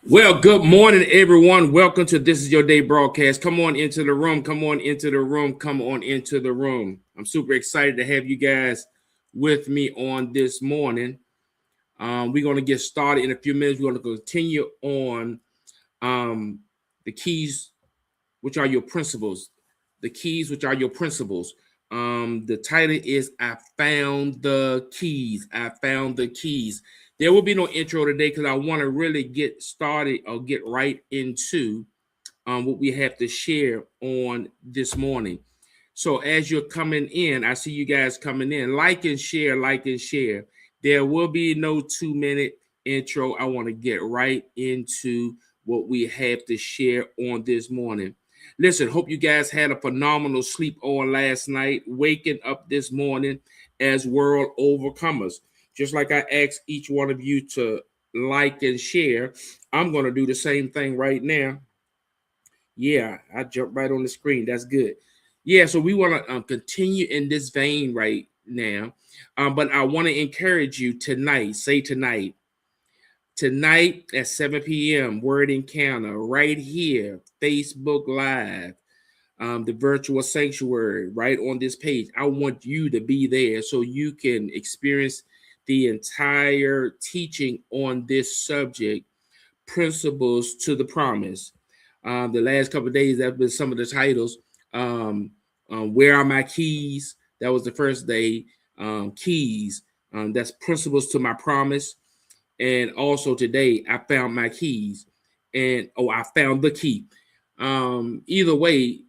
Well, good morning, everyone. Welcome to This Is Your Day broadcast. Come on into the room. Come on into the room. Come on into the room. I'm super excited to have you guys with me on this morning. We're going to get started in a few minutes. We're going to continue on the keys, which are your principles. The keys, which are your principles. The title is I Found the Keys. I Found the Keys. There will be no intro today because I want to really get started or get right into what we have to share on this morning. So as you're coming in, I see you guys coming in. Like and share, like and share. There will be no 2-minute intro. I want to get right into what we have to share on this morning. Listen, hope you guys had a phenomenal sleep on last night, waking up this morning as world overcomers. Just like I asked each one of you to like and share, I'm going to do the same thing right now. Yeah, I jumped right on the screen. That's good. Yeah, so we want to continue in this vein right now. But I want to encourage you tonight, say tonight at 7 p.m., Word Encounter, right here, Facebook Live, the virtual sanctuary, right on this page. I want you to be there so you can experience the entire teaching on this subject, Principles to the Promise. The last couple of days, that's been some of the titles. Where are my keys? That was the first day. Keys. That's Principles to My Promise. And also today, I found my keys. I found the key. Either way,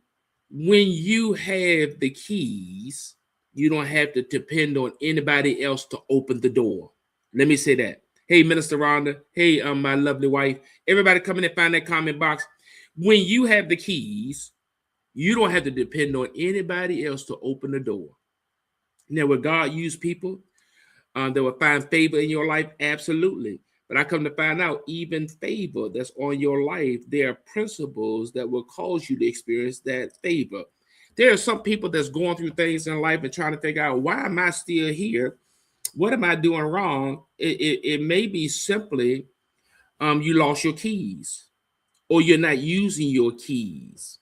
when you have the keys, you don't have to depend on anybody else to open the door. Let me say that. Hey, Minister Rhonda. Hey, my lovely wife. Everybody come in and find that comment box. When you have the keys, you don't have to depend on anybody else to open the door. Now, will God use people that will find favor in your life? Absolutely. But I come to find out, even favor that's on your life, there are principles that will cause you to experience that favor. There are some people that's going through things in life and trying to figure out, why am I still here? What am I doing wrong? It may be simply you lost your keys, or you're not using your keys,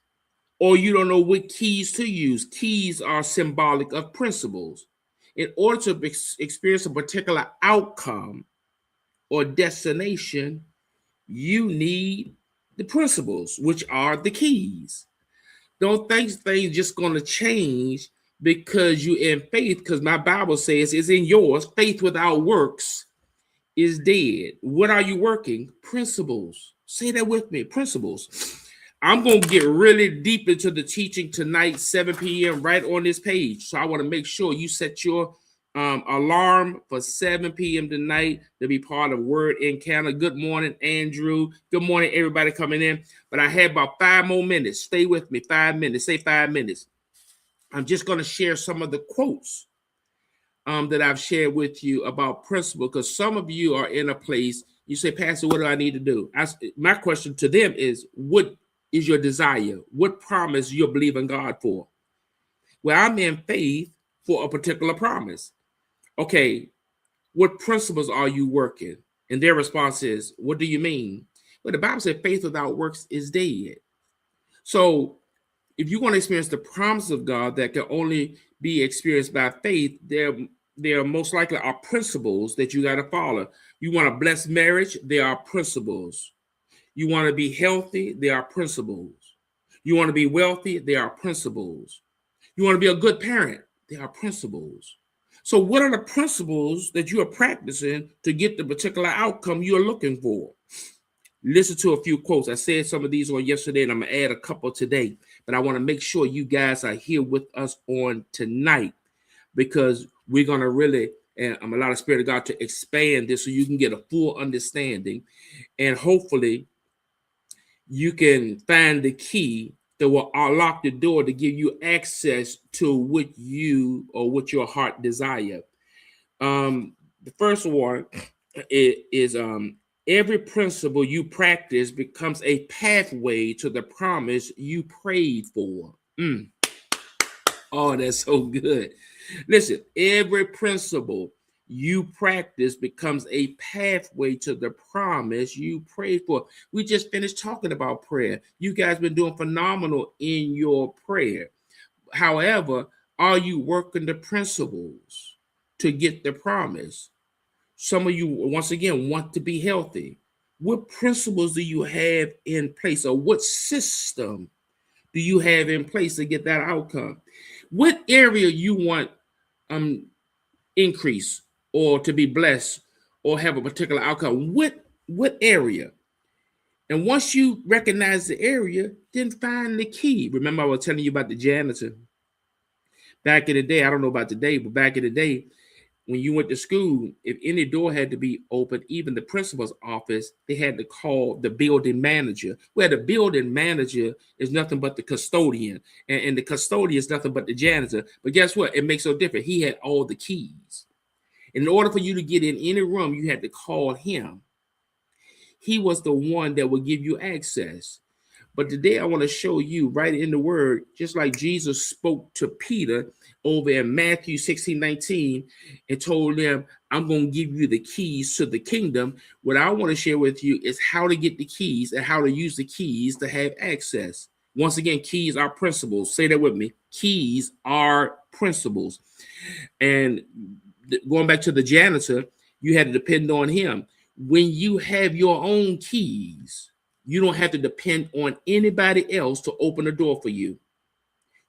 or you don't know what keys to use. Keys are symbolic of principles. In order to experience a particular outcome or destination, you need the principles, which are the keys. Don't think things just going to change because you're in faith, because my Bible says it's in yours. Faith without works is dead. What are you working? Principles. Say that with me. Principles. I'm going to get really deep into the teaching tonight, 7 p.m., right on this page. So I want to make sure you set your alarm for 7 p.m. tonight to be part of Word Encounter. Good morning, Andrew. Good morning, everybody coming in. But I have about 5 more minutes. Stay with me. 5 minutes. Say 5 minutes. I'm just going to share some of the quotes that I've shared with you about principle, because some of you are in a place, you say, Pastor, what do I need to do? My question to them is, what is your desire? What promise you're believing God for? Well, I'm in faith for a particular promise. Okay, what principles are you working? And their response is, what do you mean? Well, the Bible said faith without works is dead. So if you want to experience the promise of God that can only be experienced by faith, there most likely are principles that you got to follow. You want a blessed marriage, there are principles. You want to be healthy, there are principles. You want to be wealthy, there are principles. You want to be a good parent, there are principles. So what are the principles that you are practicing to get the particular outcome you're looking for? Listen to a few quotes. I said some of these on yesterday, and I'm going to add a couple today. But I want to make sure you guys are here with us on tonight, because we're going to really, and I'm allow the Spirit of God to expand this so you can get a full understanding. And hopefully you can find the key that will unlock the door to give you access to what you or what your heart desire. The first one is every principle you practice becomes a pathway to the promise you prayed for. Oh, that's so good. Listen, every principle you practice becomes a pathway to the promise you prayed for. We just finished talking about prayer. You guys been doing phenomenal in your prayer. However, are you working the principles to get the promise? Some of you, once again, want to be healthy. What principles do you have in place, or what system do you have in place to get that outcome? What area you want increase or to be blessed or have a particular outcome? What area? And once you recognize the area, then find the key. Remember, I was telling you about the janitor back in the day. I don't know about today, but back in the day, when you went to school, if any door had to be open, even the principal's office, they had to call the building manager. Well, the building manager is nothing but the custodian, and the custodian is nothing but the janitor. But guess what? It makes no difference. He had all the keys. In order for you to get in any room, you had to call him. He was the one that would give you access. But today I want to show you right in the word, just like Jesus spoke to Peter over in Matthew 16:19 and told them, I'm going to give you the keys to the kingdom. What I want to share with you is how to get the keys and how to use the keys to have access. Once again, keys are principles. Say that with me. Keys are principles. And going back to the janitor, you had to depend on him. When you have your own keys, you don't have to depend on anybody else to open the door for you.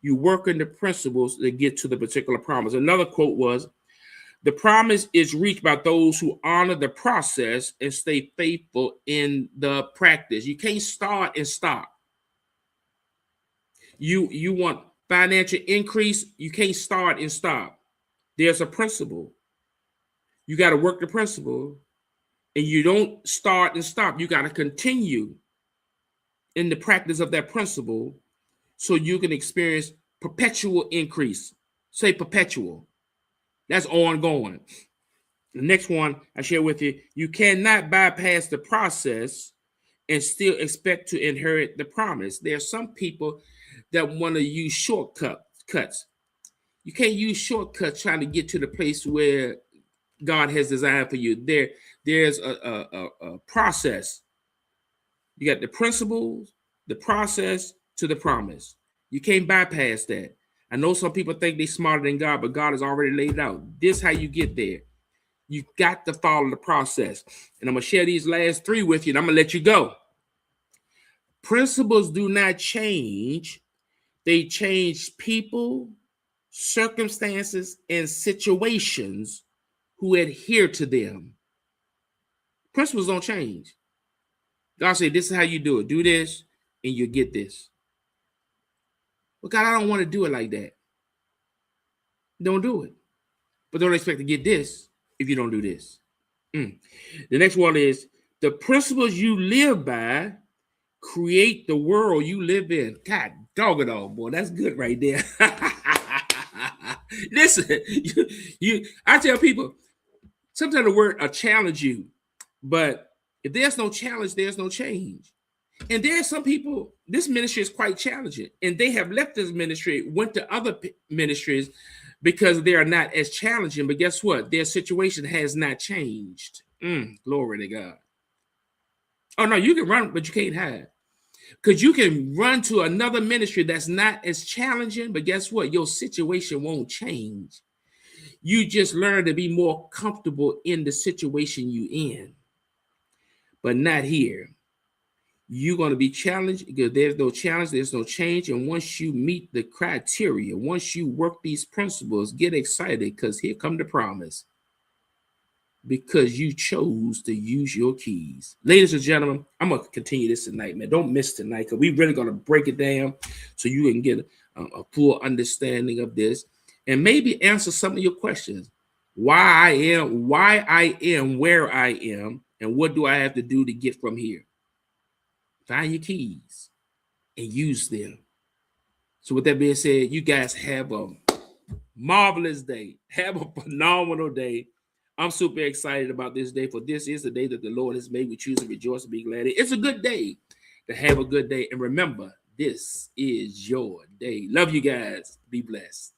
You work in the principles that get to the particular promise. Another quote was, the promise is reached by those who honor the process and stay faithful in the practice. You can't start and stop. You want financial increase, you can't start and stop. There's a principle. You got to work the principle, and you don't start and stop. You got to continue in the practice of that principle so you can experience perpetual increase. Say perpetual. That's ongoing. The next one I share with you, you cannot bypass the process and still expect to inherit the promise. There are some people that want to use shortcuts. You can't use shortcuts trying to get to the place where God has designed for you. There's a process. You got the principles, the process to the promise. You can't bypass that. I know some people think they're smarter than God, but God has already laid it out. This is how you get there. You got to follow the process. And I'm going to share these last three with you, and I'm going to let you go. Principles do not change. They change people, circumstances, and situations who adhere to them. Principles don't change. God said, this is how you do it. Do this, and you get this. But God, I don't want to do it like that. Don't do it. But don't expect to get this if you don't do this. The next one is, the principles you live by create the world you live in. God dog it all, boy. That's good right there. Listen, I tell people, sometimes the word will challenge you, but if there's no challenge, there's no change. And there are some people, this ministry is quite challenging, and they have left this ministry, went to other ministries because they are not as challenging. But guess what? Their situation has not changed. Glory to God. Oh, no, you can run, but you can't hide. Because you can run to another ministry that's not as challenging, but guess what? Your situation won't change. You just learn to be more comfortable in the situation you in, but not here. You're going to be challenged because there's no challenge, there's no change. And once you meet the criteria, once you work these principles, get excited because here come the promise. Because you chose to use your keys. Ladies and gentlemen, I'm going to continue this tonight, man. Don't miss tonight because we're really going to break it down so you can get a full understanding of this and maybe answer some of your questions. Why I am where I am, and what do I have to do to get from here? Find your keys and use them. So with that being said, you guys have a marvelous day. Have a phenomenal day. I'm super excited about this day, for this is the day that the Lord has made. We choose to rejoice and be glad. It's a good day to have a good day. And remember, this is your day. Love you guys. Be blessed.